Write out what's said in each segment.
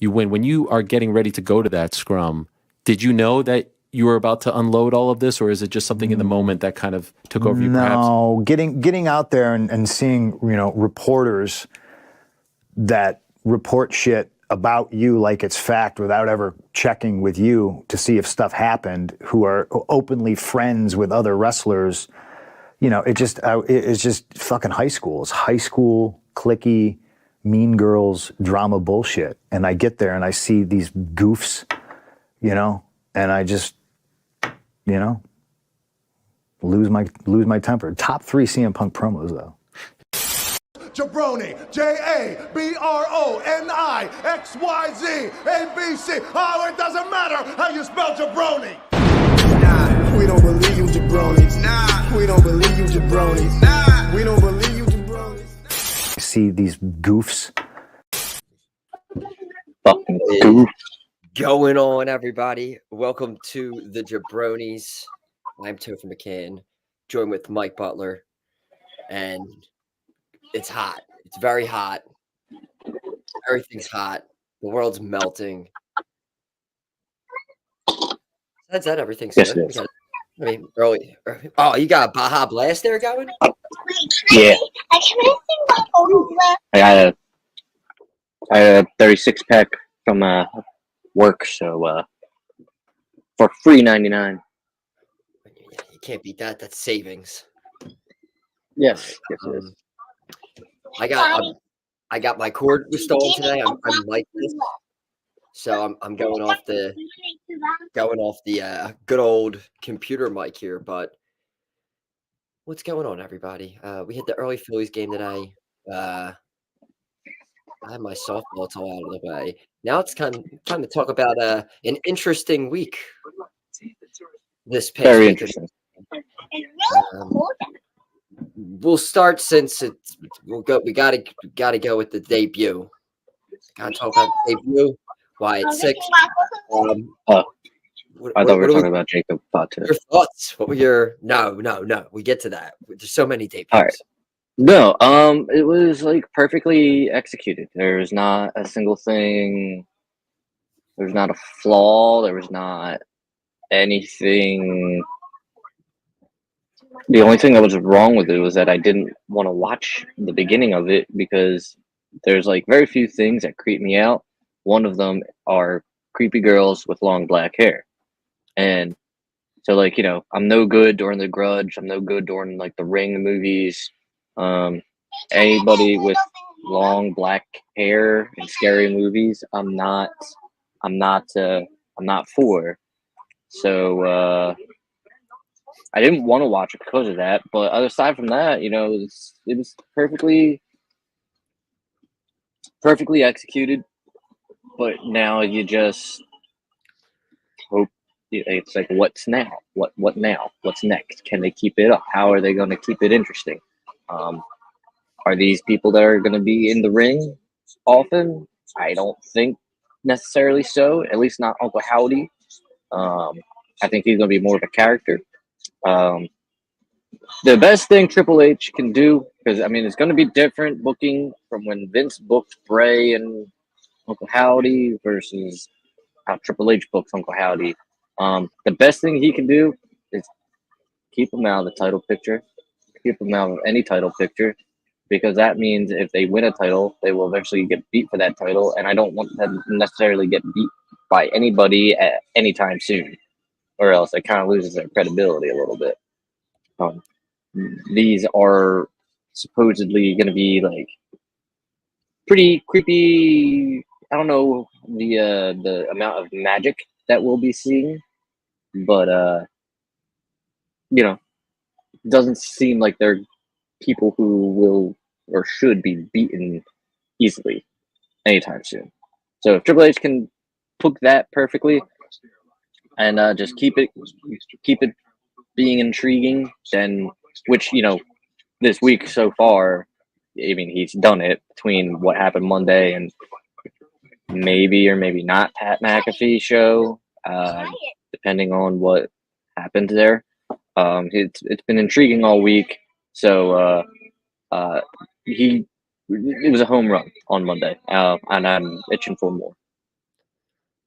you win. When you are getting ready to go to that scrum, did you know that you were about to unload all of this, or is it just something in the moment that kind of took over you? No, getting out there and seeing, reporters that report shit about you like it's fact without ever checking with you to see if stuff happened, who are openly friends with other wrestlers. It's just fucking high school. It's high school, cliquey, mean girls, drama bullshit. And I get there and I see these goofs, and I just, lose my temper. Top 3 CM Punk promos though. jaBROni, jaBRONI, XYZ, ABC. Oh, it doesn't matter how you spell jaBROni. Nah, we don't believe you, jaBROnis. Nah, we don't believe you, jaBROnis. Nah, we don't believe you, jaBROnis. See these goofs. Fucking goof. Going on, everybody. Welcome to the jaBROnis. I'm Topher McCann, joined with Mike Butler, and it's hot. It's very hot. Everything's hot. The world's melting. That's that. Everything's yes, good. Early. Oh, you got a Baja Blast there going? Yeah. I got a 36 pack from work, so for free 99. You can't beat that. That's savings. Yes, yes, it is. I got my cord stolen today. I'm like this, so I'm going off the good old computer mic here. But what's going on, everybody? We hit the early Phillies game today. I had my softball all out of the way. Now it's time to talk about an interesting week. This past Very week. interesting. We'll start since we gotta go with the debut. Gotta talk about the debut. Why it's 6. I thought we were talking about Jacob Butler. Your thoughts? What were your no? We get to that. There's so many debuts. All right. No, it was like perfectly executed. There's not a single thing. There's not a flaw. There was not anything. The only thing that was wrong with it was that I didn't want to watch the beginning of it because there's like very few things that creep me out. One of them are creepy girls with long black hair. And so like, I'm no good during The Grudge. I'm no good during like the Ring movies. Anybody with long black hair in scary movies, I'm not for. So I didn't want to watch it because of that, but aside from that, it was perfectly executed. But now you just hope it's like, what's now? What now? What's next? Can they keep it up? How are they going to keep it interesting? Are these people that are going to be in the ring often? I don't think necessarily so. At least not Uncle Howdy. I think he's going to be more of a character. The best thing Triple H can do, because it's going to be different booking from when Vince booked Bray and Uncle Howdy versus how Triple H books Uncle Howdy. The best thing he can do is keep him out of the title picture, keep him out of any title picture, because that means if they win a title, they will eventually get beat for that title, and I don't want them to necessarily get beat by anybody at any time soon, or else it kind of loses their credibility a little bit. These are supposedly going to be like pretty creepy. I don't know the amount of magic that we'll be seeing, but it doesn't seem like they're people who will or should be beaten easily anytime soon. So if Triple H can book that perfectly and just keep it being intriguing, then which this week so far, he's done it between what happened Monday and maybe or maybe not Pat McAfee show, depending on what happened there. It's been intriguing all week. So it was a home run on Monday, and I'm itching for more.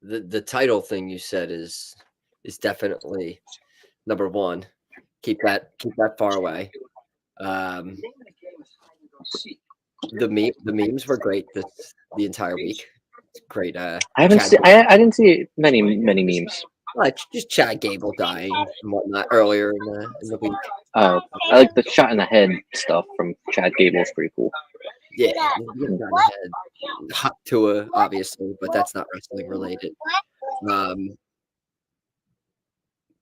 the title thing you said is definitely number one. Keep that far away. The memes were great the entire week. Great. I haven't Chad, seen. I didn't see many memes. like just Chad Gable dying and whatnot earlier in the week. I like the shot in the head stuff from Chad Gable. Is pretty cool. Yeah, hot Tua, obviously, but that's not wrestling related.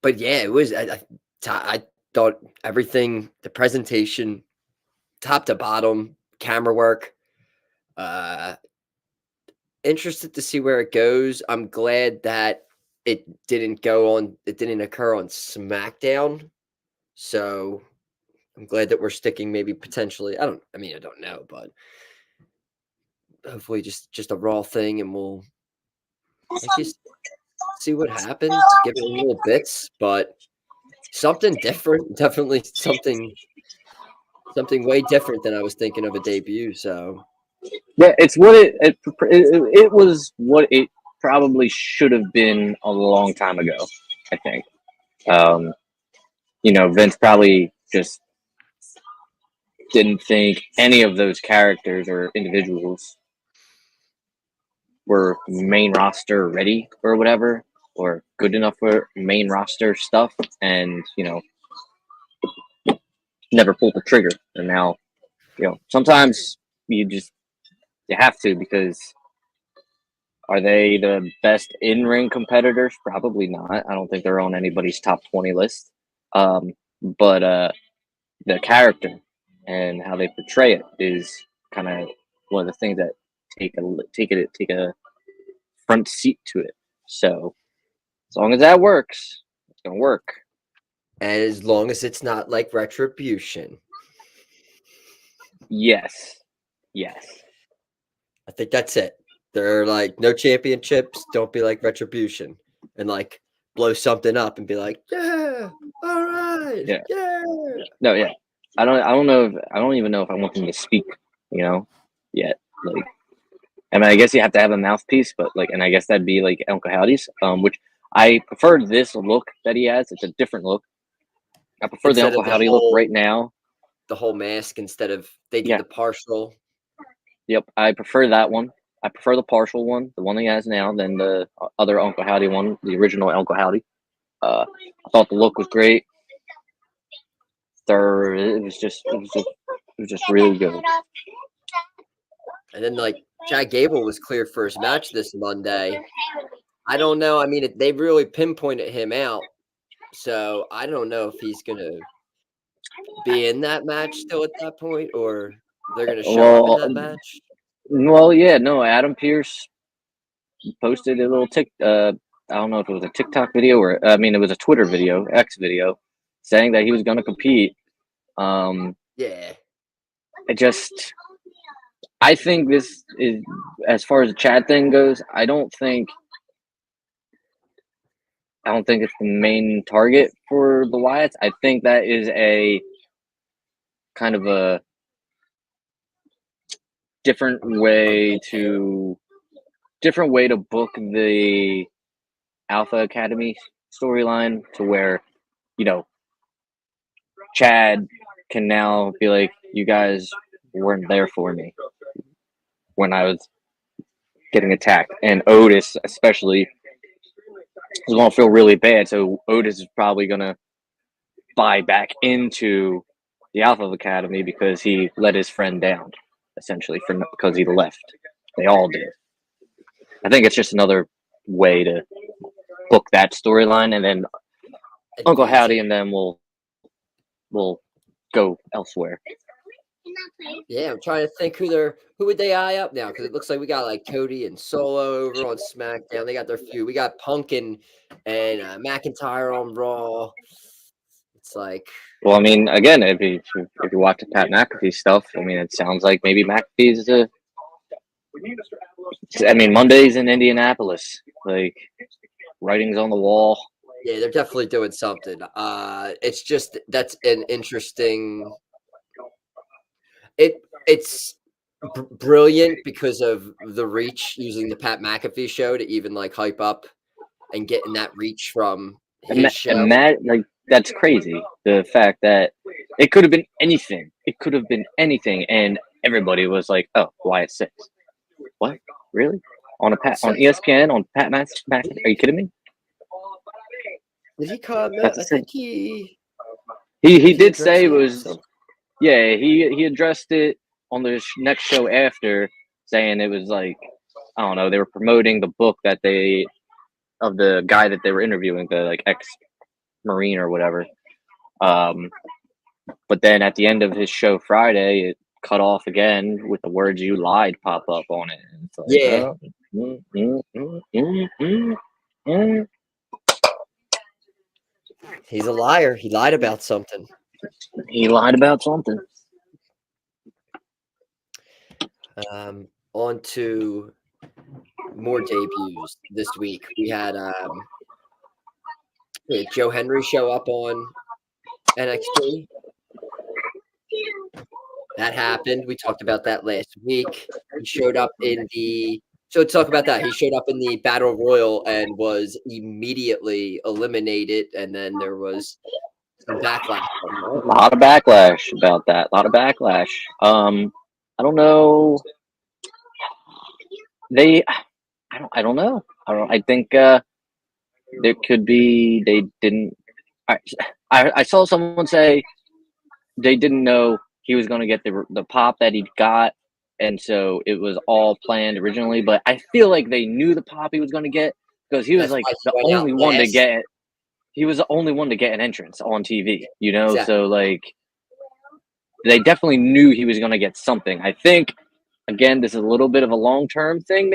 But yeah, it was. I thought everything, the presentation, top to bottom, camera work. Interested to see where it goes. I'm glad that it didn't occur on SmackDown. So I'm glad that we're sticking maybe potentially. I don't know, but hopefully just a Raw thing, and we'll just see what happens. Give it a little bits, but something different. Definitely something way different than I was thinking of a debut. So Yeah, it's what it was what it probably should have been a long time ago. I think. Vince probably just didn't think any of those characters or individuals were main roster ready or whatever, or good enough for main roster stuff, and never pulled the trigger. And now, sometimes you have to, because are they the best in-ring competitors? Probably not. I don't think they're on anybody's top 20 list. But the character and how they portray it is kind of one of the things that take a front seat to it. So as long as that works, it's gonna work. and as long as it's not like Retribution, Yes. I think that's it. They're like, no championships. Don't be like Retribution, and like blow something up and be like, yeah, all right, Yeah. yeah. Yeah. I don't know. I don't even know if I want them to speak. Yet. Like, I mean, I guess you have to have a mouthpiece, but and I guess that'd be like Uncle Howdy's. Which I prefer this look that he has. It's a different look. I prefer the Instead Uncle of the Howdy look right now. The whole mask instead of they did the partial. Yep, I prefer that one. I prefer the partial one, the one he has now, than the other Uncle Howdy one, the original Uncle Howdy. I thought the look was great. It was just really good. And then like Chad Gable was cleared for his match this Monday. I don't know. I mean, they really pinpointed him out, so I don't know if he's gonna be in that match still at that point, or they're gonna show up in that match. Well, yeah, no. Adam Pearce posted a little I don't know if it was a TikTok video or it was a Twitter video, X video, saying that he was going to compete. Yeah. I think this is, as far as the Chad thing goes, I don't think it's the main target for the Wyatts. I think that is a kind of a different way to book the Alpha Academy storyline, to where, Chad can now be like, you guys weren't there for me when I was getting attacked. And Otis especially is going to feel really bad. So Otis is probably going to buy back into the Alpha Academy because he let his friend down, essentially, because he left. They all did. I think it's just another way to book that storyline, and then Uncle Howdy and them will go elsewhere. Yeah, I'm trying to think who would they eye up now, because it looks like we got like Cody and Solo over on SmackDown. They got their feud. We got Punk and McIntyre on Raw. It's like, well, I mean, again, if you watch the Pat McAfee stuff, I mean, it sounds like maybe McAfee's Monday's in Indianapolis, like, writing's on the wall. Yeah, they're definitely doing something. It's just, that's an interesting. It's brilliant because of the reach, using the Pat McAfee show to even like hype up and getting that reach from his show. Like, that's crazy. The fact that it could have been anything. It could have been anything, and everybody was like, "Oh, Wyatt Six. What? Really? On ESPN on Pat McAfee? Are you kidding me?" Did he come? That's I insane. think he did say it was. something. Yeah, he addressed it on the next show after, saying it was like, I don't know, they were promoting the book of the guy that they were interviewing, the like ex-Marine or whatever. But then at the end of his show Friday, it cut off again with the words "you lied" pop up on it. And it's like, He's a liar. He lied about something. He lied about something. On to more debuts this week. We had Joe Henry show up on NXT. That happened. We talked about that last week. He showed up in the talk about that. He showed up in the Battle Royal and was immediately eliminated, and then there was some backlash. A lot of backlash about that. A lot of backlash. I don't know. I don't know. I think there could be they didn't. I saw someone say they didn't know he was going to get the pop that he got, and so it was all planned originally. But I feel like they knew the pop he was going to get because he was like the only one to get. He was the only one to get an entrance on TV, you know. Exactly. So like, they definitely knew he was going to get something. I think, again, this is a little bit of a long-term thing.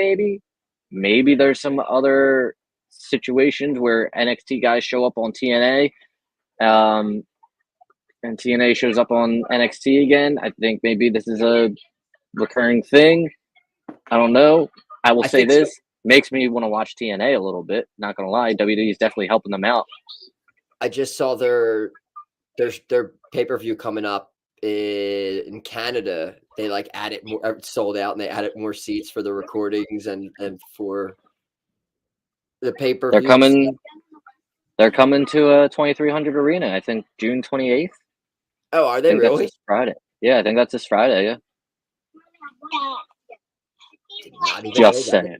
Maybe there's some other situations where NXT guys show up on TNA, and TNA shows up on NXT again. I think maybe this is a recurring thing. I don't know. I will say this. So. Makes me want to watch TNA a little bit. Not gonna lie, WWE is definitely helping them out. I just saw their pay-per-view coming up in Canada. They like added more, sold out, and they added more seats for the recordings and for the pay-per-view. They're coming to a 2300 arena. I think June 28th. Oh, are they really? That's this Friday. Yeah, I think that's this Friday. Yeah. Just saying.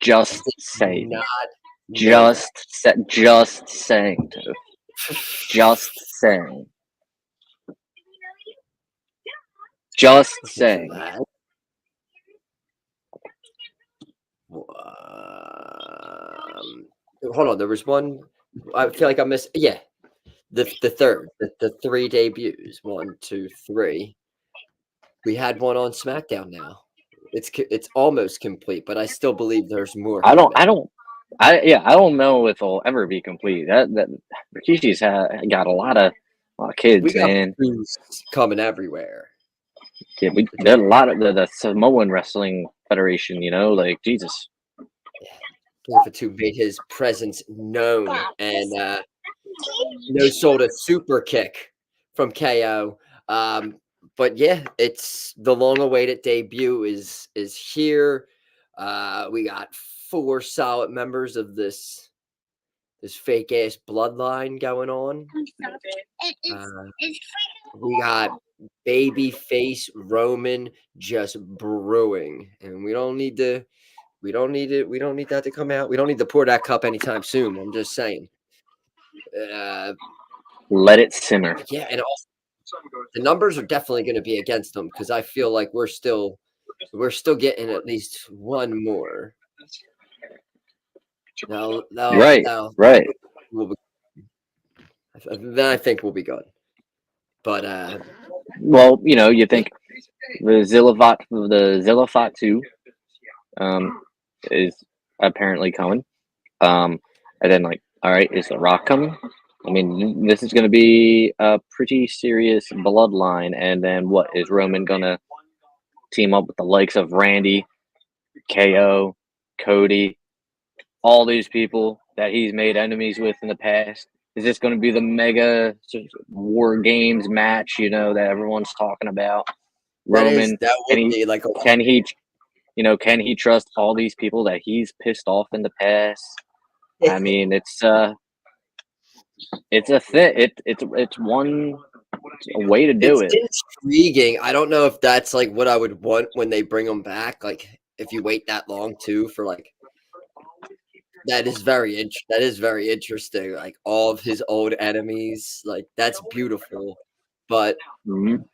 Just saying. Just saying. Just saying. Just saying. Hold on. There was one. I feel like I missed. Yeah. The third. The 3 debuts. 1, 2, 3. We had one on SmackDown now. It's almost complete, but I still believe there's more. I don't know if it'll ever be complete. That Rikishi's got a lot of kids, we got man. Coming everywhere. Yeah, there's a lot of the Samoan Wrestling Federation. You know, like Jesus. Yeah, Fatu made his presence known, and no sold a super kick from KO. But yeah, it's the long-awaited debut is here. We got 4 solid members of this fake ass bloodline going on. We got babyface Roman just brewing, and we don't need that to come out. We don't need to pour that cup anytime soon. I'm just saying. Let it simmer. Yeah, and also, the numbers are definitely going to be against them because I feel like we're still getting at least one more. Right. Then I think we'll be good. But well, you know, you think the Zillafat 2 is apparently coming, and then like, all right, is The Rock coming? I mean, this is going to be a pretty serious bloodline. And then what, is Roman going to team up with the likes of Randy, KO, Cody, all these people that he's made enemies with in the past? Is this going to be the mega War Games match, you know, that everyone's talking about? Roman, that can would he be like a can he can he trust all these people that he's pissed off in the past? I mean, it's a thing. It's one a way to do it. It's intriguing. I don't know if that's like what I would want when they bring him back. Like if you wait that long too for like that is very interesting. Like all of his old enemies, like that's beautiful. But Mhm.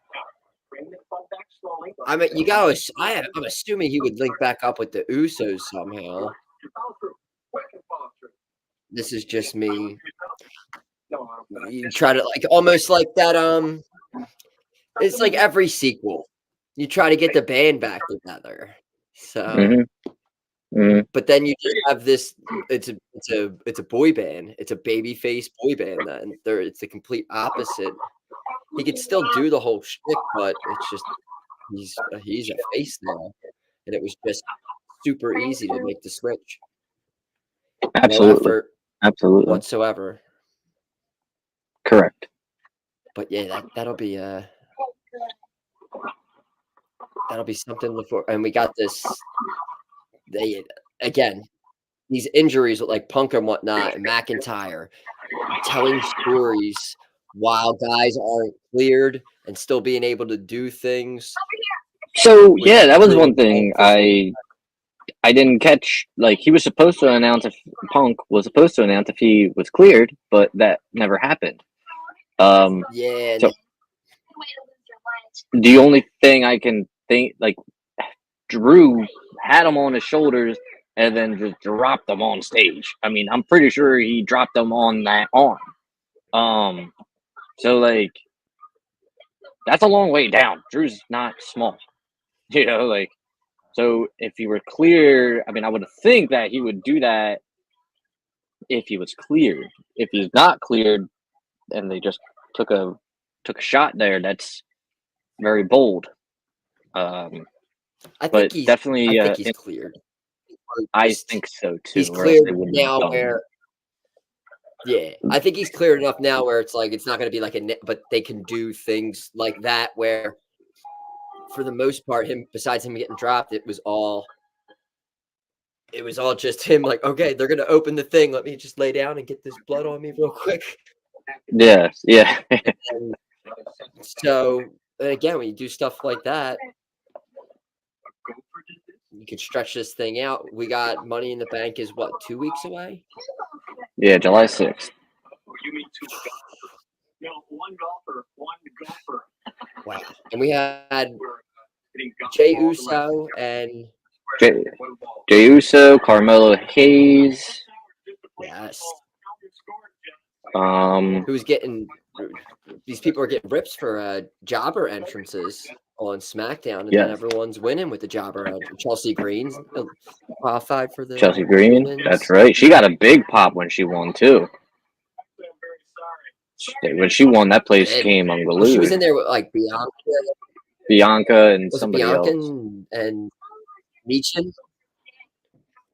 I mean, you gotta. I'm assuming he would link back up with the Usos somehow. This is just me. You try to like almost like that. It's like every sequel. You try to get the band back together. So, Mhm. Mhm. but then you just have this. It's a boy band. It's a babyface boy band. Then it's the complete opposite. He could still do the whole shtick, but it's just he's a face now, and it was just super easy to make the switch. No Absolutely. effort Absolutely. whatsoever. Correct. But yeah, that'll be something to look for. And we got this. They again these injuries with like Punk and whatnot, and McIntyre telling stories while guys aren't cleared and still being able to do things. So Was yeah, that was really one thing helpful. I didn't catch. Like he was supposed to announce if Punk was supposed to announce if he was cleared, but that never happened. Yeah, So the only thing I can think, like, Drew had him on his shoulders and then just dropped them on stage. I mean, I'm pretty sure he dropped them on that arm. So like that's a long way down. Drew's not small, like. So if he were clear, I mean, I would think that he would do that if he was cleared. If he's not cleared, and they just took a shot there, that's very bold. I But think he's definitely, cleared. I think so He's too, or else cleared they wouldn't have now done where it. yeah, I think he's cleared enough now where it's like it's not going to be like but they can do things like that where for the most part besides him getting dropped it was all just him like okay, they're going to open the thing, let me just lay down and get this blood on me real quick. Yeah, yeah. And so and again, when you do stuff like that, you can stretch this thing out. We got Money in the Bank is what, 2 weeks away? Yeah, July 6th. Wow. And we had Jey Uso and Jey Uso, Carmelo Hayes. yes, Who's getting these people are getting rips for jobber entrances on SmackDown, and then everyone's winning with the jobber entrance. Chelsea Green's qualified for the Chelsea Green? women's. That's right. She got a big pop when she won too. When she won, that place came unglued. She was in there with like Bianca and was somebody it Bianca else. and Michin?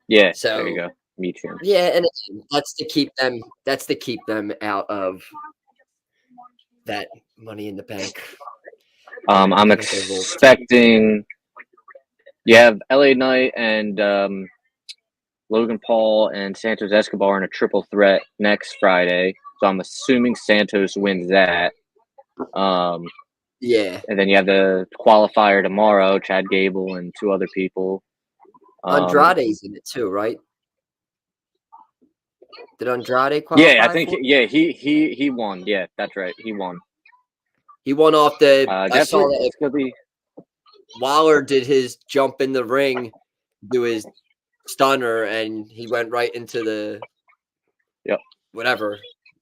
Yeah, So there you go. Michin. Yeah, and that's to keep them. That's to keep them out of that Money in the Bank. I'm expecting you have LA Knight and Logan Paul and Santos Escobar in a triple threat next Friday. So I'm assuming Santos wins that. Yeah. And then you have the qualifier tomorrow, Chad Gable and 2 other people. Andrade's in it too, right? Did Andrade qualify? Yeah, I think he won. Yeah, that's right. He won. He won off the I saw that it's gonna be Waller did his jump in the ring, do his stunner, and he went right into the whatever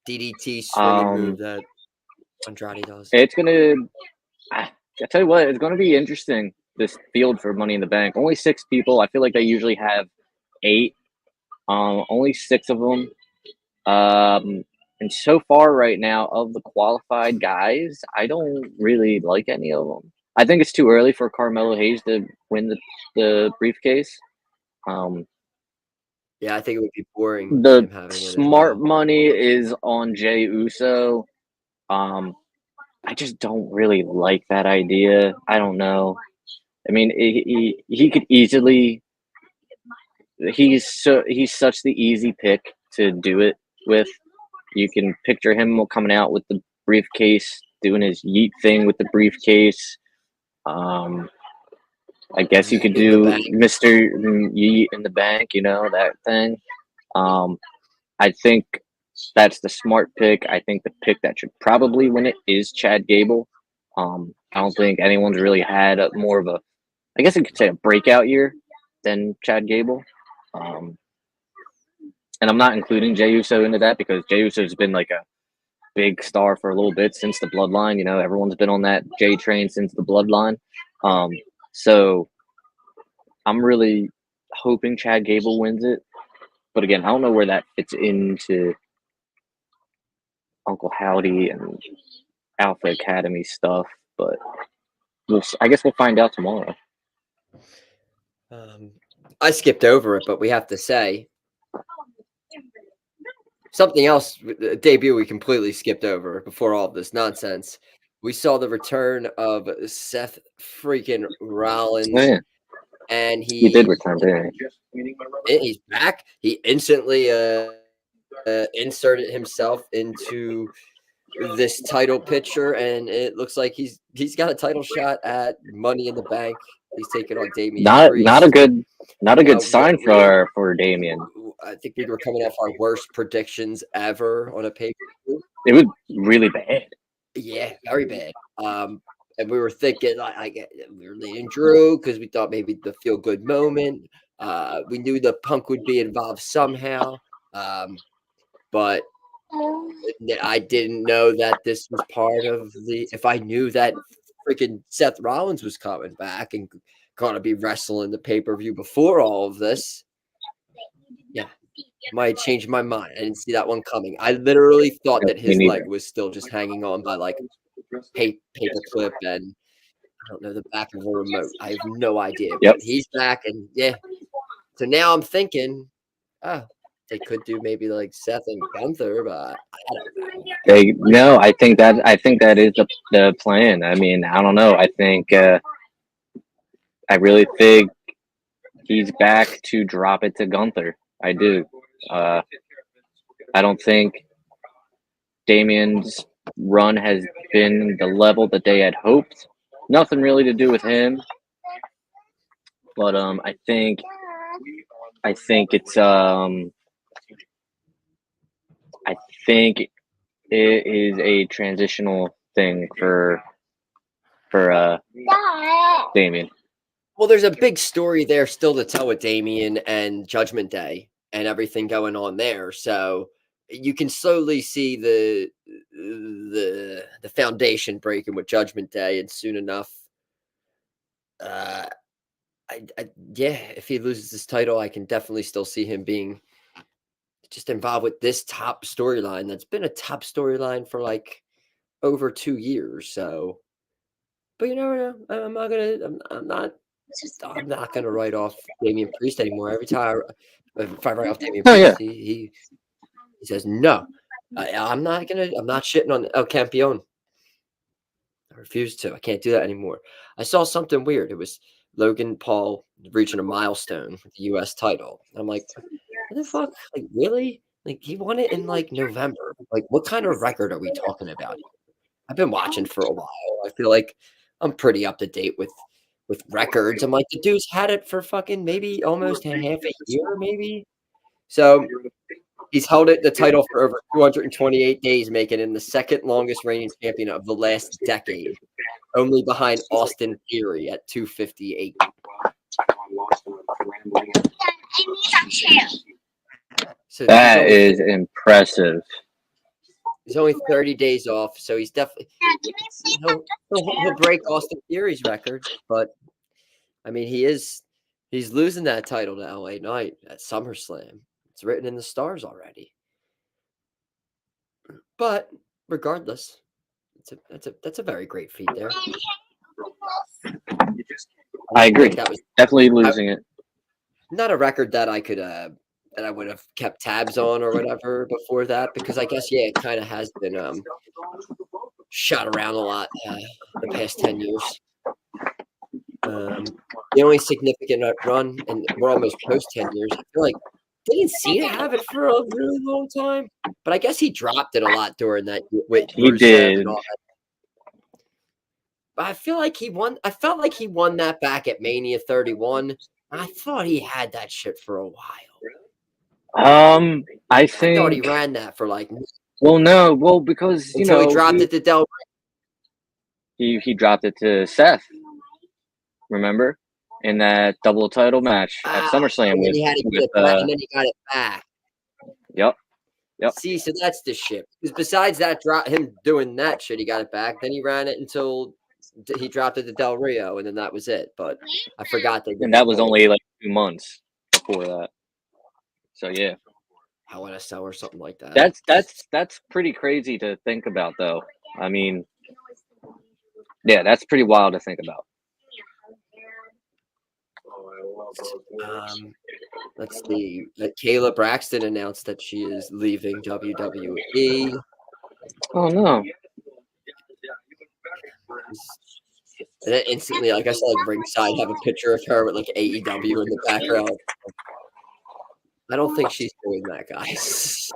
DDT swinging move that Andrade does. It's gonna I tell you what, it's gonna be interesting, this field for Money in the Bank. Only 6 people. I feel like they usually have 8. Only 6 of them. And so far right now, of the qualified guys, I don't really like any of them. I think it's too early for Carmelo Hayes to win the briefcase. Yeah, I think it would be boring. The smart money is on Jey Uso. I just don't really like that idea. I don't know. I mean, he could easily. He's such the easy pick to do it with. You can picture him coming out with the briefcase, doing his yeet thing with the briefcase. I guess you could In the do bank. Mr. Yeet in the bank, you know, that thing. I think that's the smart pick. I think the pick that should probably win it is Chad Gable. I don't think anyone's really had more of a, I guess you could say, a breakout year than Chad Gable. And I'm not including Jey Uso into that because Jey Uso's been like a big star for a little bit since the Bloodline. You know, everyone's been on that Jey train since the Bloodline. So I'm really hoping Chad Gable wins it. But again, I don't know where that fits into Uncle Howdy and Alpha Academy stuff. But I guess we'll find out tomorrow. I skipped over it, but we have to say something else. Debut we completely skipped over before all of this nonsense. We saw the return of Seth freaking Rollins. Oh, yeah. And He did return, didn't he? He's back. He instantly inserted himself into this title picture, and it looks like he's got a title shot at Money in the Bank. He's taking on Damian. Not a good sign for Damian. I think we were coming off our worst predictions ever on a pay-per-view. It was really bad. Yeah, very bad. And we were thinking, we were leading Drew because we thought maybe the feel-good moment. We knew the Punk would be involved somehow, but I didn't know that this was part of the. If I knew that freaking Seth Rollins was coming back and gonna be wrestling the pay-per-view before all of this, yeah, might change my mind. I didn't see that one coming. I literally thought that his leg was still just hanging on by like paper clip and I don't know the back of a remote. I have no idea. Yep. But he's back, and yeah. So now I'm thinking, they could do maybe like Seth and Gunther, but I don't know. I think that is the plan. I mean, I don't know. I think I really think he's back to drop it to Gunther. I do. I don't think Damian's run has been the level that they had hoped. Nothing really to do with him, but I think it's I think it is a transitional thing for Damian. Well, there's a big story there still to tell with Damian and Judgment Day and everything going on there. So you can slowly see the foundation breaking with Judgment Day, and soon enough, if he loses this title, I can definitely still see him being just involved with this top storyline that's been a top storyline for like over 2 years. So, but you never know. I'm not gonna write off Damian Priest anymore. Every time if I write off Damian Priest, he says no. I'm not shitting on El Campeon. I refuse to. I can't do that anymore. I saw something weird. It was Logan Paul reaching a milestone with the U.S. title. I'm like, what the fuck? Like, really? Like, he won it in like November. Like, what kind of record are we talking about? I've been watching for a while. I feel like I'm pretty up to date with records. I'm like, the dude's had it for fucking maybe almost half a year, maybe. So he's held the title for over 228 days, making him the second longest reigning champion of the last decade, only behind Austin Theory at 258. So that is impressive. He's only 30 days off, so he's definitely he'll break Austin Theory's record. But I mean, he's losing that title to LA Knight at SummerSlam. It's written in the stars already. But regardless, that's a very great feat there. I agree. That was definitely losing it. Not a record that I could that I would have kept tabs on or whatever before that, because I guess it kind of has been shot around a lot the past 10 years. The only significant run, and we're almost post 10 years, I feel like didn't Cena have it for a really long time? But I guess he dropped it a lot during that with He Rusev did. and all that. But I feel like he won. I felt like he won that back at Mania 31. I thought he had that shit for a while. I I thought he think. ran that for like Well, no, well, because you until know he dropped it to Del. he dropped it to Seth. Remember, in that double title match at SummerSlam And then he had to get it back, and then he got it back. Yep. See, so that's the shit. Because besides that, him doing that shit, he got it back. Then he ran it until he dropped it to Del Rio, and then that was it. But I forgot they did. And that was only like 2 months before that. So yeah, Hell in a Cell or something like that. that's pretty crazy to think about, though. I mean, yeah, that's pretty wild to think about. Let's see. Kayla Braxton announced that she is leaving WWE. Oh no! And then instantly, like I saw, like ringside have a picture of her with like AEW in the background. I don't think she's doing that, guys.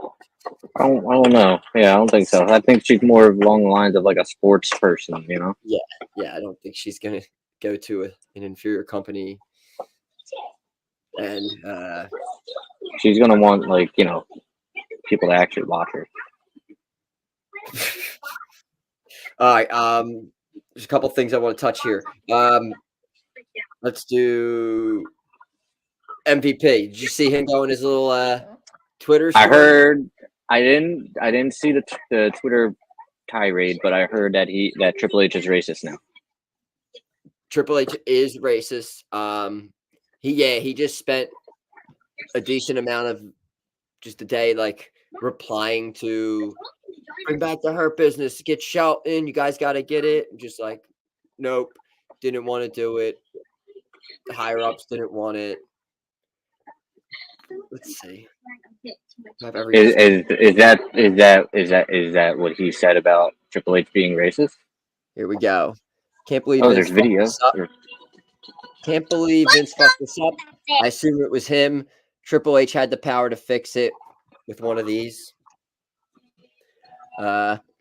I don't know. Yeah, I don't think so. I think she's more along the lines of like a sports person, you know? Yeah, I don't think she's gonna go to an inferior company. And she's gonna want, like, you know, people to actually watch her. all right, there's a couple things I want to touch here. Let's do MVP. Did you see him going his little Twitter story? I heard. I didn't see the Twitter tirade, but I heard that Triple H is racist now. Triple H is racist. He just spent a decent amount of just a day like replying to bring back the Hurt Business, get Shelton, you guys got to get it. Just like, nope, didn't want to do it. The higher ups didn't want it. Let's see. Is that what he said about Triple H being racist? Here we go. Can't believe there's video. Can't believe Vince fucked this up. I assume it was him. Triple H had the power to fix it with one of these.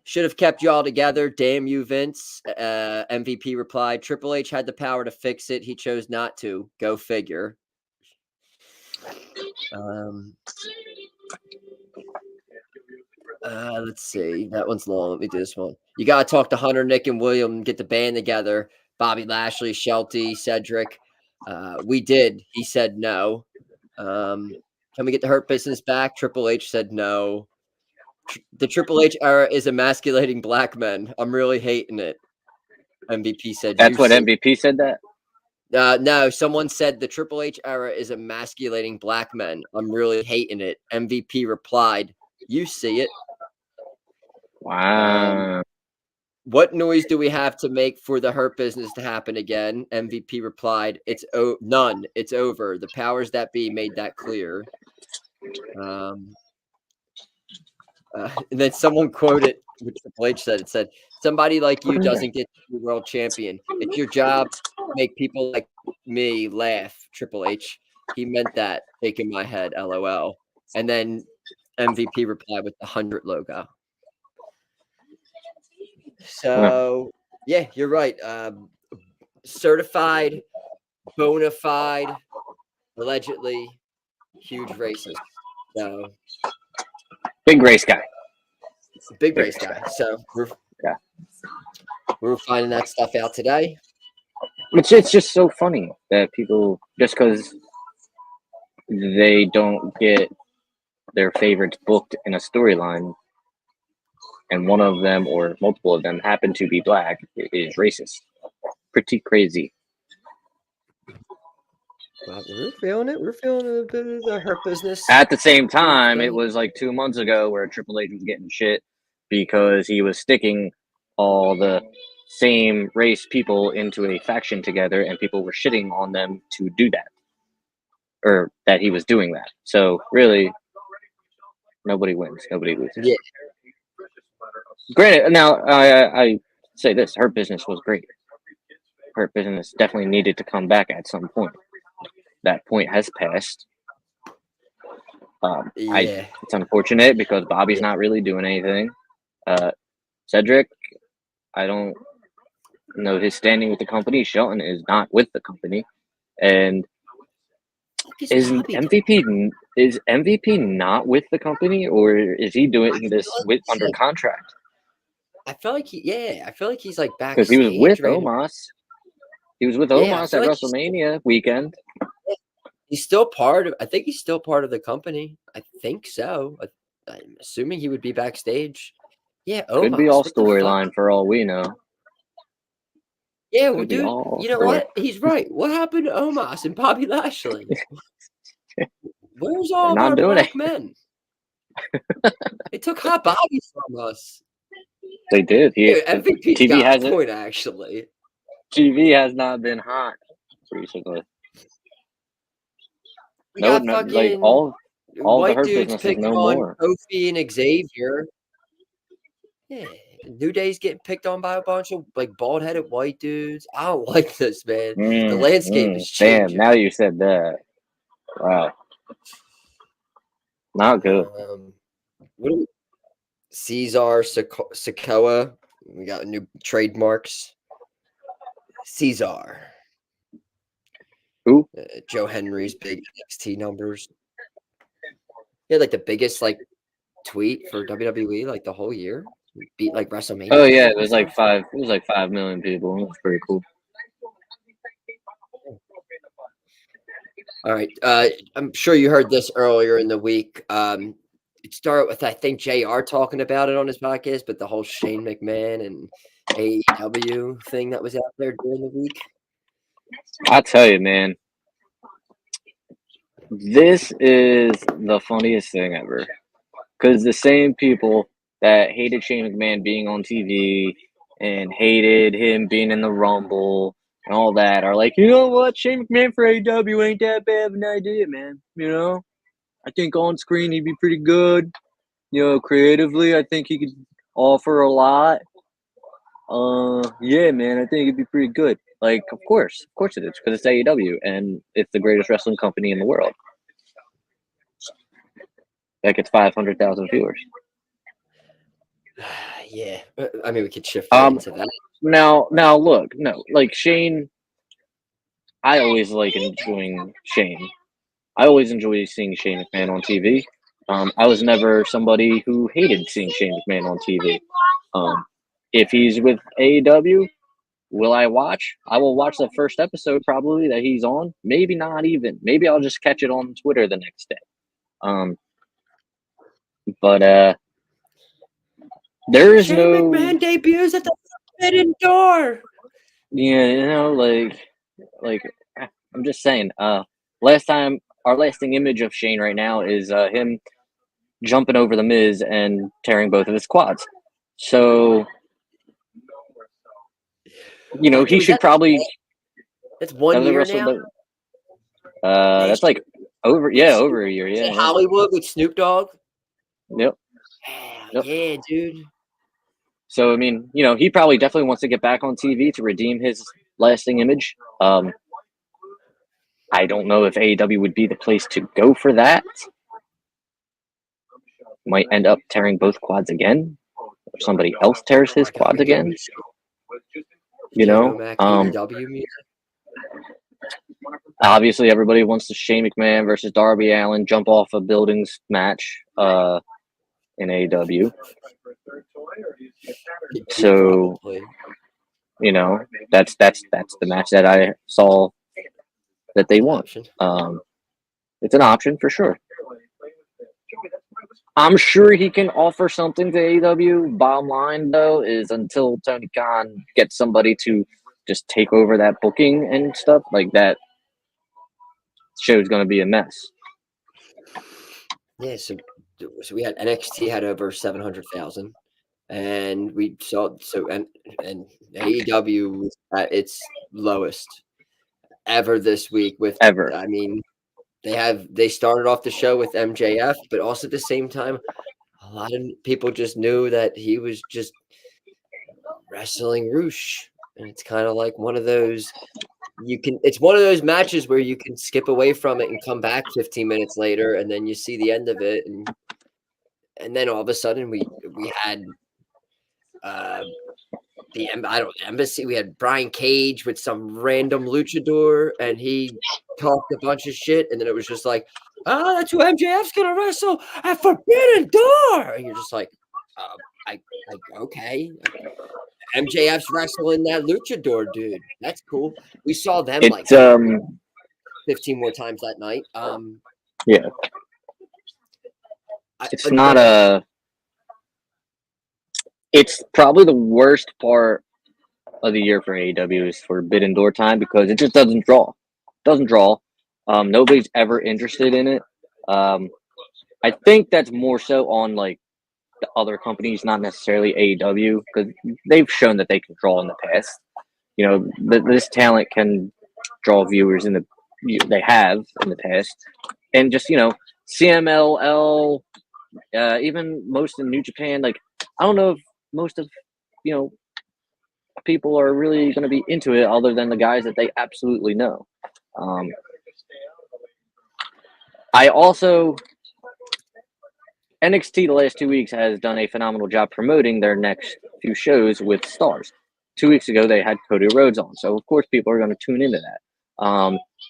Should have kept you all together. Damn you, Vince. MVP replied, Triple H had the power to fix it. He chose not to. Go figure. Let's see. That one's long. Let me do this one. You got to talk to Hunter, Nick, and William and get the band together. Bobby Lashley, Shelty, Cedric. We did. He said no. Can we get the Hurt Business back? Triple H said no. The Triple H era is emasculating black men. I'm really hating it. MVP said. That's what MVP said that? No, someone said the Triple H era is emasculating black men. I'm really hating it. MVP replied, you see it. Wow. What noise do we have to make for the Hurt Business to happen again? MVP replied, it's none. It's over. The powers that be made that clear. And then someone quoted, which Triple H said, it said, somebody like you doesn't get to be world champion. It's your job to make people like me laugh, Triple H. He meant that, shaking my head, LOL. And then MVP replied with the 100 logo. So, yeah, you're right. Certified, bona fide, allegedly, huge racist. So, big race guy. Big race guy. So, we're finding that stuff out today. It's just so funny that people, just because they don't get their favorites booked in a storyline, and one of them or multiple of them happen to be black, is racist. Pretty crazy. Well, we're feeling it. We're feeling a bit of the Hurt Business. At the same time, it was like 2 months ago where Triple H was getting shit because he was sticking all the same race people into a faction together, and people were shitting on them to do that, or that he was doing that. So really, nobody wins, nobody loses. Granted, now I say this: her business was great. Her business definitely needed to come back at some point. That point has passed. Yeah. It's unfortunate because Bobby's not really doing anything. Cedric, I don't know his standing with the company. Shelton is not with the company, and is MVP not with the company, or is he doing this with under contract? I feel like I feel like he's like Because he was with backstage. Omos. He was with Yeah, I Omos feel at like WrestleMania weekend. he's still part of. I think he's still part of the company. I think so. I'm assuming he would be backstage. Yeah, Could be Omos. all What the fuck? storyline for all we know. Yeah, well, Could be dude, all you know story. what? He's right. What happened to Omos and Bobby Lashley? Where's all of Not our doing black it. men? They took hot Bobby from us. They did. Dude, MVP's TV got has a it. point, actually. TV has not been hot recently. We No, got no, like fucking all the white Hurt dudes business is picking no on more. Kofi and Xavier. Yeah, New Day's getting picked on by a bunch of like bald-headed white dudes. I don't like this, man. The landscape is Damn, changing. now you said that. Wow. Not good. What do we, Cesar Sikoa. We got new trademarks. Cesar. Who? Joe Henry's big NXT numbers. He had like the biggest like tweet for WWE like the whole year. He beat like WrestleMania. Oh yeah, it was like 5 million people. It was pretty cool. All right. I'm sure you heard this earlier in the week. It started with, I think, JR talking about it on his podcast, but the whole Shane McMahon and AEW thing that was out there during the week. I tell you, man, this is the funniest thing ever. Because the same people that hated Shane McMahon being on TV and hated him being in the Rumble and all that are like, you know what? Shane McMahon for AEW ain't that bad of an idea, man. You know, I think on screen he'd be pretty good. You know, creatively, I think he could offer a lot. Yeah, man, I think it'd be pretty good. Like, of course it is, because it's AEW and it's the greatest wrestling company in the world. That gets 500,000 viewers. Yeah, I mean, we could shift right into that. Now, look, no, like Shane. I always like enjoying Shane. I always enjoy seeing Shane McMahon on TV. I was never somebody who hated seeing Shane McMahon on TV. If he's with AEW, will I watch? I will watch the first episode probably that he's on. Maybe not even. Maybe I'll just catch it on Twitter the next day. But there is Shane no McMahon debuts at the forbidden door. Yeah, you know, like I'm just saying. Our lasting image of Shane right now is him jumping over the Miz and tearing both of his quads. So, you know, he should probably. That's 1 year now. That's like over a year. Yeah. Hollywood with Snoop Dogg. Yep. Yeah, dude. So I mean, you know, he probably definitely wants to get back on TV to redeem his lasting image. I don't know if AEW would be the place to go for that. Might end up tearing both quads again, or somebody else tears his quads again. You know, obviously everybody wants the Shane McMahon versus Darby Allin jump off a buildings match in AEW. So, you know, that's the match that I saw that they want. It's an option for sure. I'm sure he can offer something to AEW. Bottom line, though, is until Tony Khan gets somebody to just take over that booking and stuff like that, show's going to be a mess. Yeah, so we had NXT had over 700,000, and we saw and AEW was at its lowest ever this week with ever. I mean, they started off the show with MJF, but also at the same time, a a lot of people just knew that he was just wrestling Roosh. And it's kind of like one of those it's one of those matches where you can skip away from it and come back 15 minutes later, and then you see the end of it, and then all of a sudden we had embassy. We had Brian Cage with some random luchador, and he talked a bunch of shit, and then it was just like, that's who MJF's gonna wrestle at Forbidden Door, and you're just like, okay. MJF's wrestling that luchador dude. That's cool. We saw them It's like 15 more times that night. Yeah. It's probably the worst part of the year for AEW is Forbidden Door time because it just doesn't draw. Nobody's ever interested in it. I think that's more so on like the other companies, not necessarily AEW, because they've shown that they can draw in the past. You know, this talent can draw viewers they have in the past, and just CMLL, even most in New Japan. Like, I don't know if most of people are really going to be into it, other than the guys that they absolutely know. NXT the last 2 weeks has done a phenomenal job promoting their next few shows with stars. 2 weeks ago, they had Cody Rhodes on, so of course people are going to tune into that.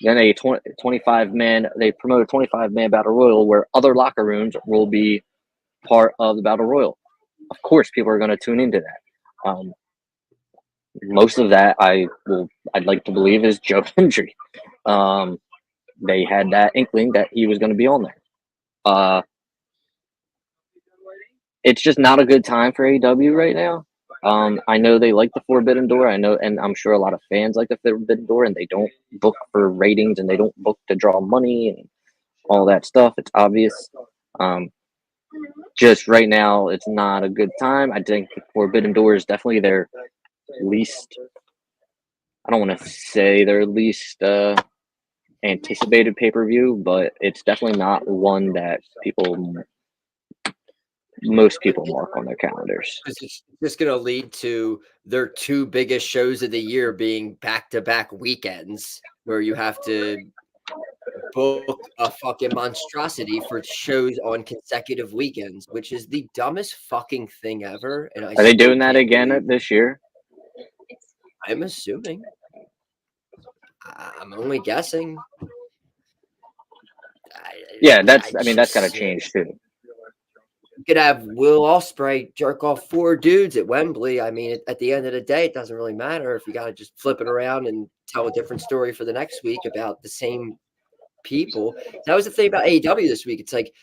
Then they promote a 25-man battle royal where other locker rooms will be part of the battle royal. Of course, people are going to tune into that. Most of that, I'd like to believe, is Joe Hendry. They had that inkling that he was going to be on there. It's just not a good time for AEW right now. I know they like the Forbidden Door. I know, and I'm sure a lot of fans like the Forbidden Door, and they don't book for ratings and they don't book to draw money and all that stuff. It's obvious. Just right now, it's not a good time. I think Forbidden Door is definitely their least. I don't want to say their least anticipated pay-per-view, but it's definitely not one that most people mark on their calendars. It's just going to lead to their two biggest shows of the year being back-to-back weekends, where you have to book a fucking monstrosity for shows on consecutive weekends, which is the dumbest fucking thing ever. And are they doing that again this year? I'm assuming. I'm only guessing. That's got to change too. You could have Will Ospreay jerk off 4 dudes at Wembley. I mean, at the end of the day, it doesn't really matter if you got to just flip it around and tell a different story for the next week about the same people. That was the thing about AEW this week. It's like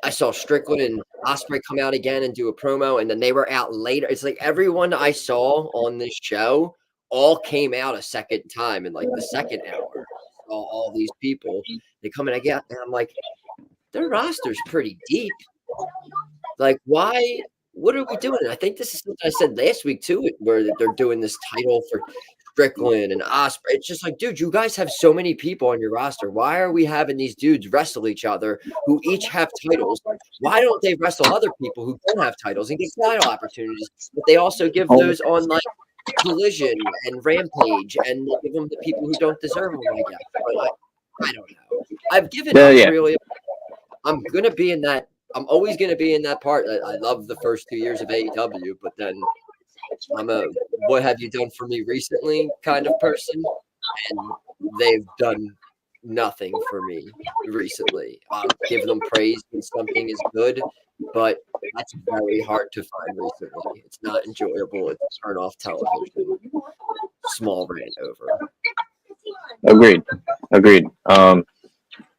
I saw Strickland and Ospreay come out again and do a promo, and then they were out later. It's like everyone I saw on this show all came out a second time in like the second hour. All these people, they come in again, and I'm like, their roster's pretty deep. Like, why? What are we doing? And I think this is something I said last week too, where they're doing this title for Strickland and Ospreay. It's just like, dude, you guys have so many people on your roster. Why are we having these dudes wrestle each other who each have titles? Why don't they wrestle other people who don't have titles and get title opportunities? But they also give those on like Collision and Rampage, and they give them to people who don't deserve them, I guess. But I don't know. I've given up really. I'm gonna be in that. I'm always gonna be in that part. I love the first 2 years of AEW, but then I'm a what have you done for me recently kind of person, and they've done nothing for me recently. I'll give them praise when something is good, but that's very hard to find recently. It's not enjoyable. It's turn off television. Small rant over. Agreed.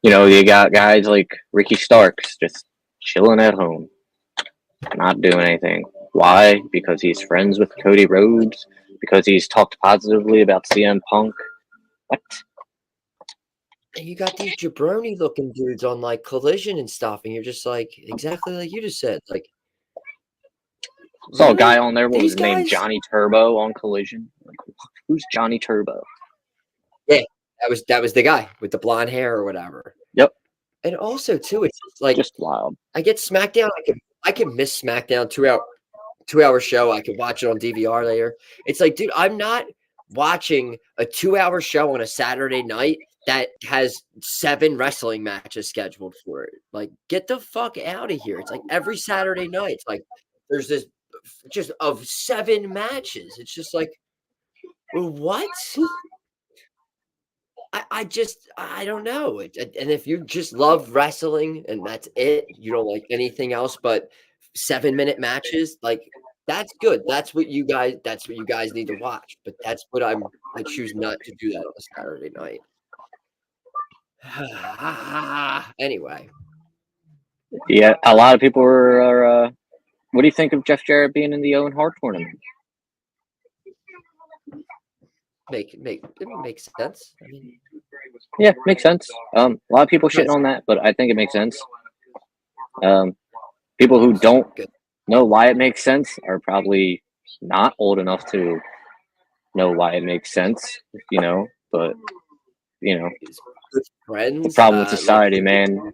You got guys like Ricky Starks just chilling at home, not doing anything. Why? Because he's friends with Cody Rhodes? Because he's talked positively about CM Punk? What? And you got these jabroni looking dudes on like Collision and stuff, and you're just like, exactly like you just said. Like, saw a guy on there. What was his name? Johnny Turbo on Collision. Like, who's Johnny Turbo? Yeah, that was the guy with the blonde hair or whatever. Yep. And also too, it's like just wild. I get SmackDown. I can miss SmackDown 2 hour show. I could watch it on DVR later. It's like, dude, I'm not watching a 2 hour show on a Saturday night that has 7 wrestling matches scheduled for it. Like, get the fuck out of here. It's like every Saturday night. It's like there's this just of 7 matches. It's just like, what? I don't know. And if you just love wrestling and that's it, you don't like anything else but 7-minute matches, like that's good. That's what you guys need to watch. But that's what I choose not to do that on a Saturday night. Anyway. Yeah, a lot of people are what do you think of Jeff Jarrett being in the Owen Hart tournament? It makes sense. I mean, yeah, makes sense. A lot of people shitting on that, but I think it makes sense. People who don't know why it makes sense are probably not old enough to know why it makes sense, but friends. The problem with society, man.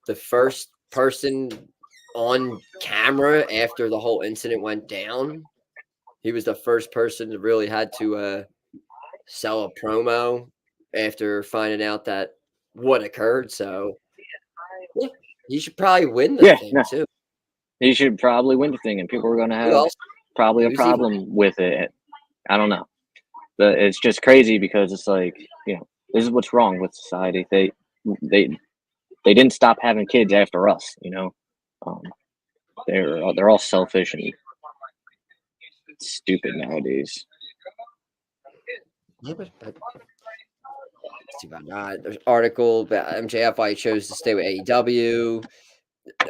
The first person on camera after the whole incident went down, he was the first person that really had to sell a promo after finding out that what occurred. So yeah, he should probably win the thing too. He should probably win the thing, and people are going to have probably a problem with it. I don't know, but it's just crazy because it's like, this is what's wrong with society. They didn't stop having kids after us. They're all selfish and stupid nowadays. Yeah, but see about that. There's an article about MJF why he chose to stay with AEW.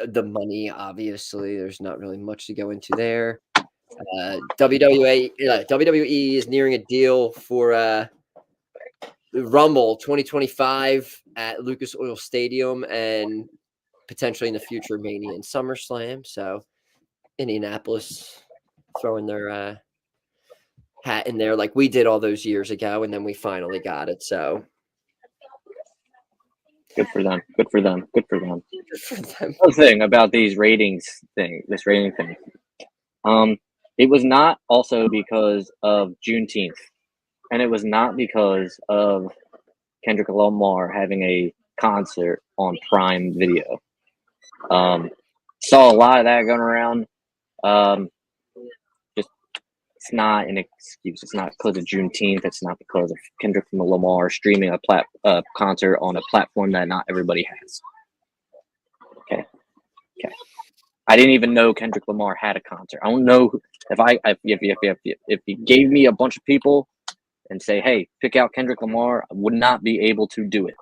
The money, obviously, there's not really much to go into there. WWE is nearing a deal for Rumble 2025 at Lucas Oil Stadium and potentially in the future Mania and SummerSlam. So Indianapolis throwing their hat in there like we did all those years ago, and then we finally got it. So good for them. Good for them. Good for them. One thing about this rating thing, it was not also because of Juneteenth, and it was not because of Kendrick Lamar having a concert on Prime Video. Saw a lot of that going around. It's not an excuse. It's not because of Juneteenth. It's not because of Kendrick Lamar streaming a concert on a platform that not everybody has. Okay. I didn't even know Kendrick Lamar had a concert. I don't know if you gave me a bunch of people and say, "Hey, pick out Kendrick Lamar," I would not be able to do it.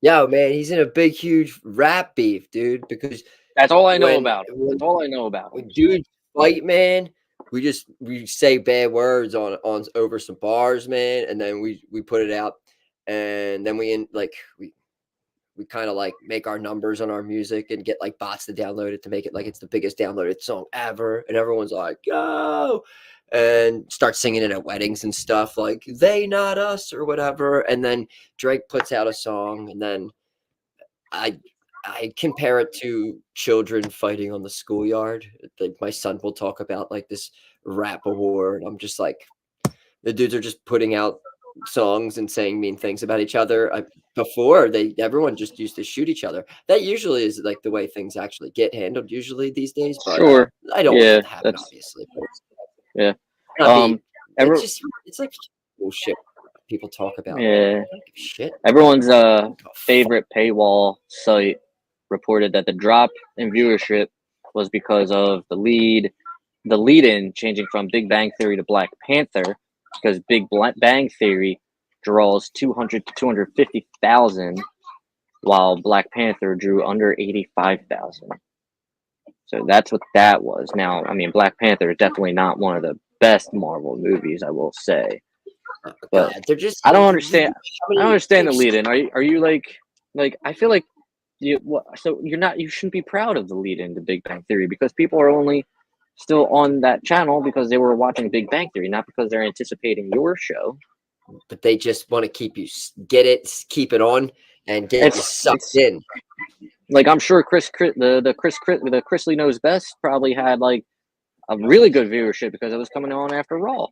Yo, man, he's in a big, huge rap beef, dude. Because that's all I know about him. That's all I know about him. When dudes fight, man, we say bad words on over some bars, man, and then we put it out, and then we kind of like make our numbers on our music and get like bots to download it to make it like it's the biggest downloaded song ever, and everyone's like, "Yo!" and start singing it at weddings and stuff, like "They Not Us" or whatever. And then Drake puts out a song, and then I compare it to children fighting on the schoolyard. Like my son will talk about like this rap war, and I'm just like, the dudes are just putting out songs and saying mean things about each other. Before everyone just used to shoot each other. That usually is like the way things actually get handled usually these days. But sure, I don't want that to happen, obviously. Yeah. It's like bullshit people talk about. Yeah. Shit. Everyone's favorite paywall site reported that the drop in viewership was because of the lead-in changing from Big Bang Theory to Black Panther, because Big Bang Theory draws 200 to 250,000, while Black Panther drew under 85,000. So that's what that was. Now, I mean, Black Panther is definitely not one of the best Marvel movies, I will say. But they're just. I don't understand. I don't understand the lead-in. Are you like? I feel like so you shouldn't be proud of the lead-in to Big Bang Theory, because people are only still on that channel because they were watching Big Bang Theory, not because they're anticipating your show. But they just want to keep it on. and get you sucked in. Like I'm sure the Chrisley Knows Best probably had like a really good viewership because it was coming on after Raw.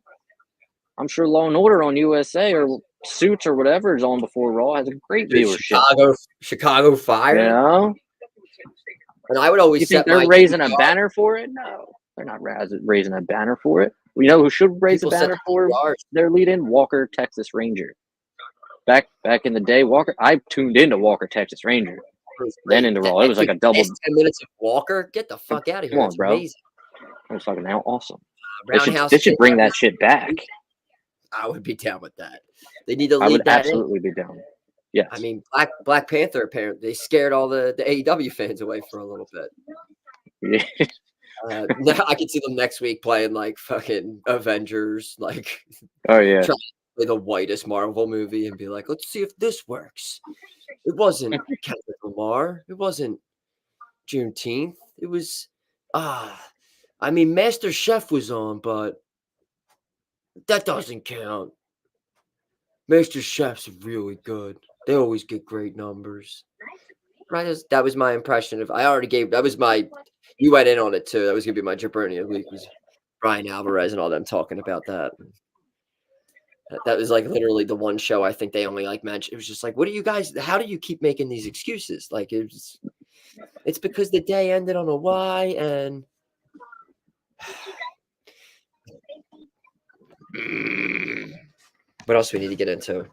I'm sure Law and Order on USA or Suits or whatever is on before Raw has a great viewership. Chicago Fire. You know? And I would always You think they're raising a banner for it? No, they're not raising a banner for it. You know who should raise a banner for their lead-in? Walker, Texas Ranger. Back in the day, I tuned into Walker, Texas Ranger. Then into Raw. It was like a double. 10 minutes of Walker? Get the fuck out of here. Come on, That's bro. amazing. I was talking now. Awesome. Roundhouse They should bring that shit back. I would be down with that. They need to lead I would that absolutely be down. Yes. I mean, Black Panther, apparently, they scared all the AEW fans away for a little bit. Yeah. Now I can see them next week playing like fucking Avengers, like Oh yeah, trying to play the whitest Marvel movie and be like, let's see if this works. It wasn't Kendrick Lamar. It wasn't Juneteenth. It was I mean, Master Chef was on, but that doesn't count. Master Chef's really good. They always get great numbers. Right? That was my impression of. I already gave. That was my. You went in on it too. That was gonna be my jaBROni of the week. Was Brian Alvarez and all them talking about that. That was like literally the one show I think they only like mentioned. It was just like, what do you guys? How do you keep making these excuses? Like it's because the day ended on a Y and. What else do we need to get into?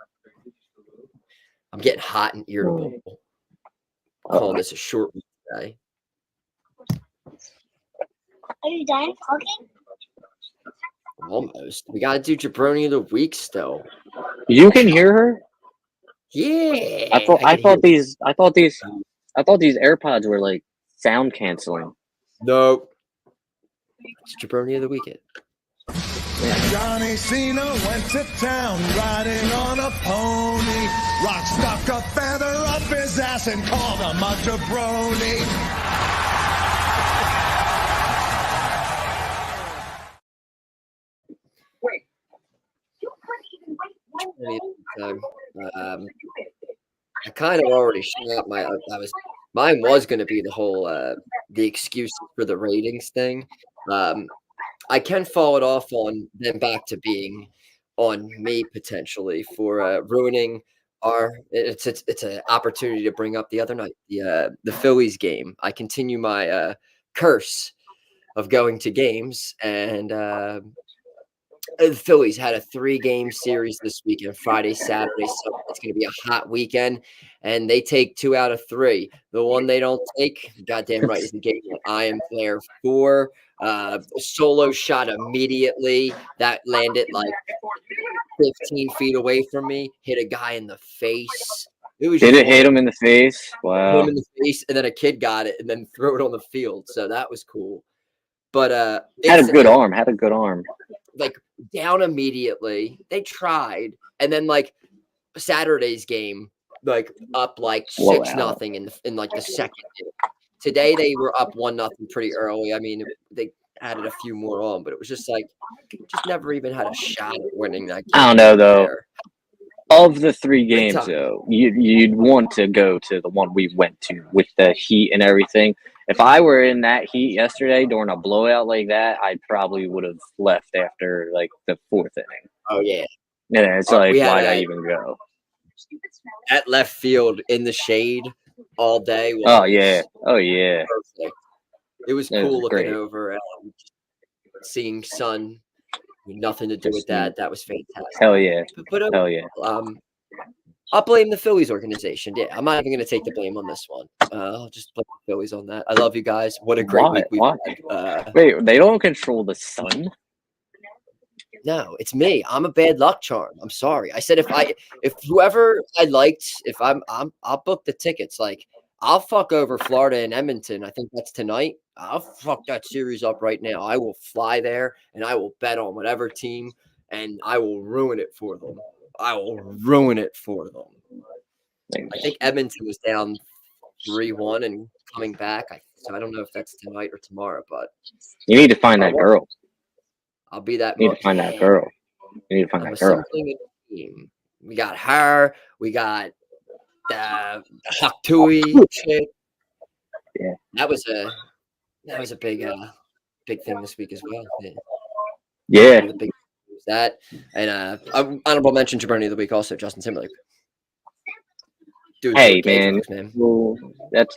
I'm getting hot and irritable. Calling this a short week today. Are you done talking? Almost. We gotta do jaBROni of the week still. You can hear her? Yeah. I thought these AirPods were like sound canceling. Nope. It's jaBROni of the weekend. Johnny Cena went to town riding on a pony. Rock stuck a feather up his ass and called him a jaBROni. I kind of already shot mine was going to be the whole the excuse for the ratings thing. I can fall it off on them back to being on me potentially for ruining our. It's an opportunity to bring up the other night the Phillies game. I continue my curse of going to games, and the Phillies had a 3-game series this weekend, Friday, Saturday, Sunday. It's going to be a hot weekend, and they take 2 out of 3. The one they don't take, goddamn right, is the game that I am there for. Solo shot immediately. That landed like 15 feet away from me, hit a guy in the face. Did it hit him in the face? Wow. Hit him in the face, and then a kid got it and then threw it on the field. So that was cool. But had a good arm. Like down immediately. They tried, and then like Saturday's game, like up like 6-0 in like the second. Today they were up 1-0 pretty early. I mean, they added a few more on, but it was just like just never even had a shot at winning that game. I don't know though. Of the 3 games, though, you'd want to go to the one we went to with the heat and everything. If I were in that heat yesterday during a blowout like that, I probably would have left after like the 4th inning. Oh yeah, yeah. It's like, why'd I even go? At left field in the shade all day. Oh yeah, perfect. It was cool looking great. over and seeing sun. Nothing to do with that. That was fantastic. Hell yeah. Hell yeah. I'll blame the Phillies organization. Yeah, I'm not even going to take the blame on this one. I'll just blame the Phillies on that. I love you guys. What a great week we've had. Wait, they don't control the sun? No, it's me. I'm a bad luck charm. I'm sorry. I said if whoever I liked, I'll book the tickets. Like I'll fuck over Florida and Edmonton. I think that's tonight. I'll fuck that series up right now. I will fly there and I will bet on whatever team and I will ruin it for them. I think Edmonton was down 3-1 and coming back. So I don't know if that's tonight or tomorrow, but you need to find that girl. I'll be that. You need to find that girl. You need to find that girl. We got her. We got Haktui shit. Yeah. That was a big thing this week as well. Yeah. One of the big that and honorable mention jaBROni of the week also Justin Timberlake. Dude's Hey, doing gay man. drugs, man. Well, that's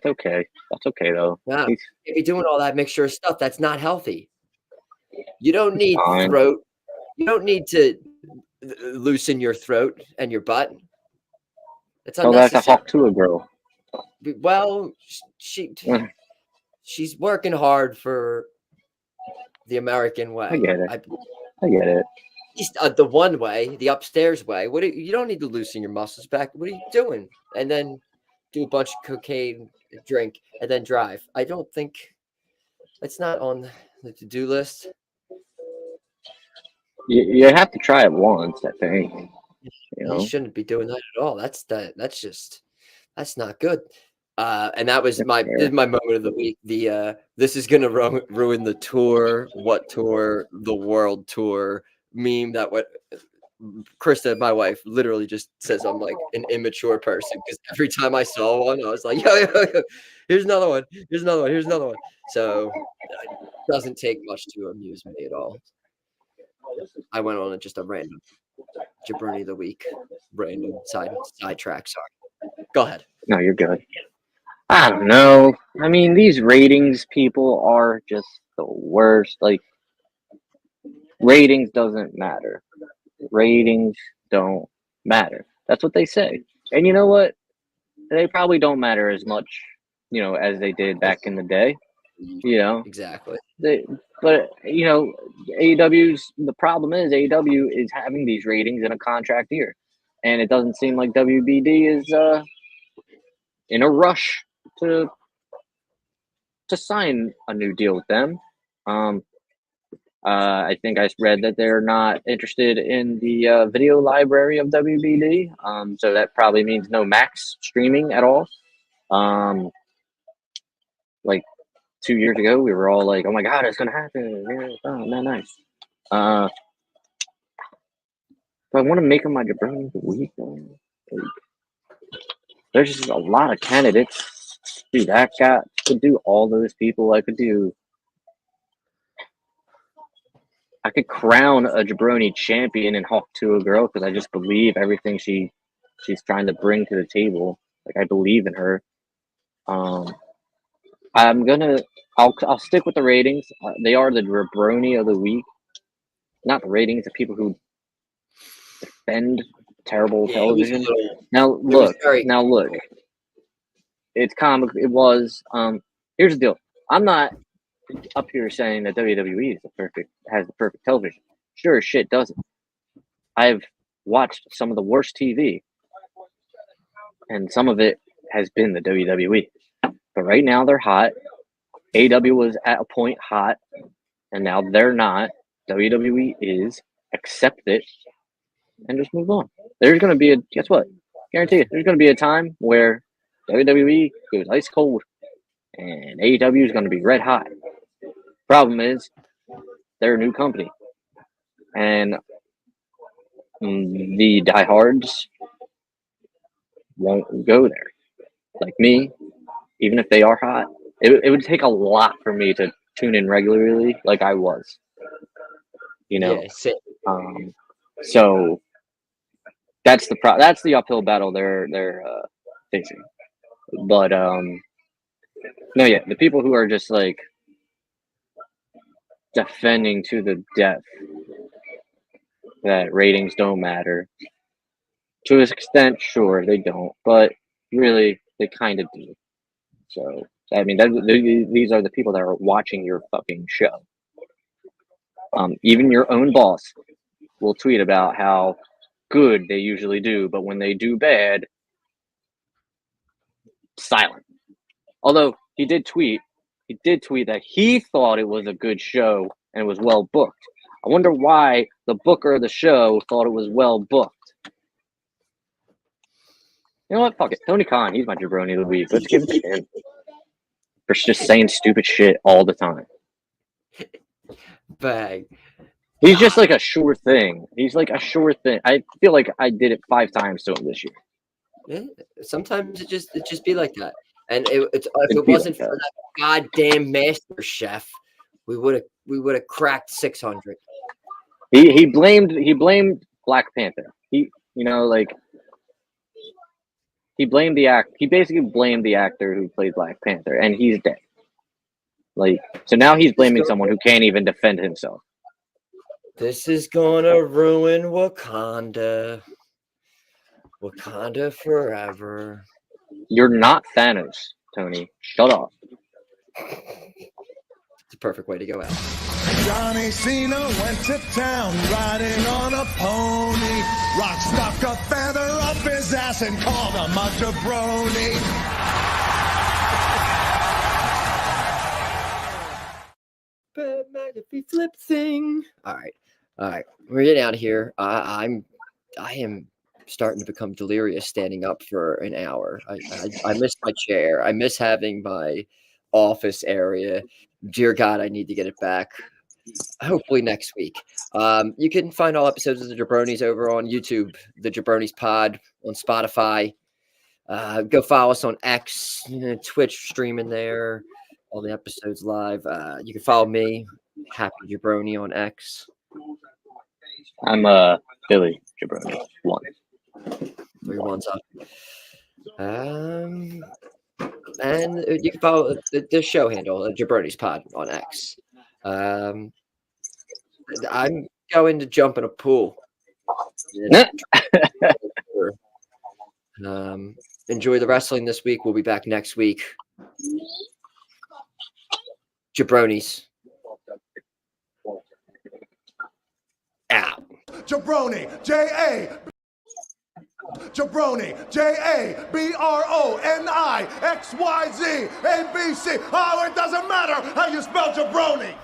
okay. That's okay though. Wow. He's If you're doing all that mixture of stuff, that's not healthy. You don't need fine. throat. You don't need to loosen your throat and your butt. It's Tell that to unnecessary. Hawk to a girl. Well, she's working hard for the American way. I get it. I get it. At least the one way, the upstairs way. You don't need to loosen your muscles back. What are you doing? And then do a bunch of cocaine, drink, and then drive. I don't think it's not on the to-do list. You have to try it once, I think. You shouldn't be doing that at all. That's not good. And that was my moment of the week. This is gonna ruin the tour. What tour? The world tour meme. That what Krista, my wife, literally just says I'm like an immature person because every time I saw one, I was like, yo, here's another one. Here's another one. Here's another one. So it doesn't take much to amuse me at all. I went on just a random jaBROni of the week, random sidetrack. Sorry. Go ahead. No, you're good. I don't know. I mean, these ratings people are just the worst. Like, ratings doesn't matter. Ratings don't matter. That's what they say. And you know what? They probably don't matter as much, as they did back in the day. Exactly. But AEW's the problem is AEW is having these ratings in a contract year, and it doesn't seem like WBD is in a rush to sign a new deal with them. I think I read that they're not interested in the video library of WBD. So that probably means no Max streaming at all. Like 2 years ago, we were all like, "Oh my god, it's gonna happen!" Yeah, oh man, nice. So I want to make them my jaBROni of the week. Like, there's just a lot of candidates. Dude, that guy could do all those people. I could crown a jaBROni champion and Hawk to a girl because I just believe everything she's trying to bring to the table. Like, I believe in her. I'll stick with the ratings. They are the jaBROni of the week, not the ratings. The people who defend terrible television. Now look. It's comic. It was. Here's the deal. I'm not up here saying that WWE has the perfect television. Sure as shit doesn't. I've watched some of the worst TV, and some of it has been the WWE. But right now they're hot. AEW was at a point hot, and now they're not. WWE is. Accept it, and just move on. There's going to be guess what? Guarantee you, there's going to be a time where WWE goes ice cold, and AEW is going to be red hot. Problem is, they're a new company, and the diehards won't go there. Like me, even if they are hot, it would take a lot for me to tune in regularly, like I was. Yeah, so that's the uphill battle they're facing. But no, yeah, the people who are just like defending to the death that ratings don't matter. To an extent, sure, they don't, but really, they kind of do. So, I mean, these are the people that are watching your fucking show. Even your own boss will tweet about how good they usually do, but when they do bad, silent. Although he did tweet that he thought it was a good show and was well booked. I wonder why the booker of the show thought it was well booked. You know what? Fuck it. Tony Khan, he's my jaBROni of the week. Let's give it to him. For just saying stupid shit all the time. Bang. He's just like a sure thing. He's like a sure thing. I feel like I did it 5 times to him this year. Yeah, sometimes it just be like that. And if It'd it be wasn't like for that goddamn master chef, we would have cracked 600. He blamed Black Panther. He blamed the act. He basically blamed the actor who played Black Panther, and he's dead. So now he's blaming someone who can't even defend himself. This is gonna ruin Wakanda. Wakanda forever. You're not Thanos, Tony. Shut up. It's a perfect way to go out. Johnny Cena went to town riding on a pony. Rock stuck a feather up his ass and called him a jaBROni. Bad McAfee flip thing. All right. We're getting out of here. I am starting to become delirious standing up for an hour. I miss my chair. I miss having my office area. Dear God, I need to get it back. Hopefully next week. You can find all episodes of the jaBROnis over on YouTube, the jaBROnis Pod, on Spotify. Go follow us on X, Twitch streaming there. All the episodes live. You can follow me, Happy jaBROni, on X. I'm Billy jaBROni 1. 3 ones up. And you can follow the show handle, jaBROnis Pod, on X. I'm going to jump in a pool. Enjoy the wrestling this week. We'll be back next week. jaBROnis. Out. jaBROni, jaBROni, jaBROni, XYZ, ABC. Oh, it doesn't matter how you spell jaBROni.